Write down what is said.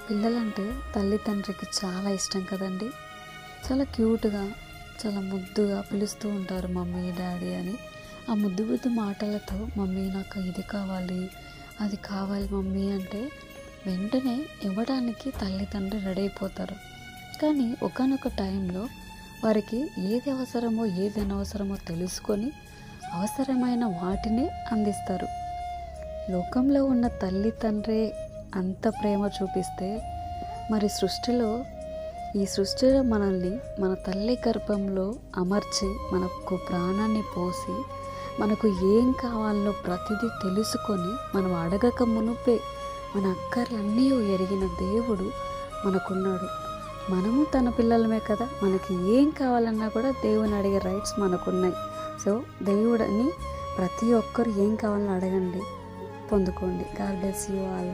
పిల్లలంటే తల్లి తండ్రికి చాలా ఇష్టం కదండి. చాలా క్యూట్గా, చాలా ముద్దుగా పిలుస్తూ ఉంటారు మమ్మీ డాడీ అని. ఆ ముద్దు ముద్దు మాటలతో మమ్మీ నాకు ఇది కావాలి, అది కావాలి మమ్మీ అంటే వెంటనే ఇవ్వడానికి తల్లిదండ్రి రెడీ అయిపోతారు. కానీ ఒకానొక టైంలో వారికి ఏది అవసరమో ఏది అనవసరమో తెలుసుకొని అవసరమైన వాటిని అందిస్తారు. లోకంలో ఉన్న తల్లి తండ్రే అంత ప్రేమ చూపిస్తే మరి ఈ సృష్టిలో మనల్ని మన తల్లి గర్భంలో అమర్చి మనకు ప్రాణాన్ని పోసి మనకు ఏం కావాలో ప్రతిదీ తెలుసుకొని మనం అడగక మునుపే మన అక్కర్లన్నీ ఎరిగిన దేవుడు మనకున్నాడు. మనము తన పిల్లలమే కదా, మనకి ఏం కావాలన్నా కూడా దేవుని అడిగే రైట్స్ మనకున్నాయి. సో దేవుడని ప్రతి ఒక్కరు ఏం కావాలని అడగండి, పొందుకోండి. God bless you all.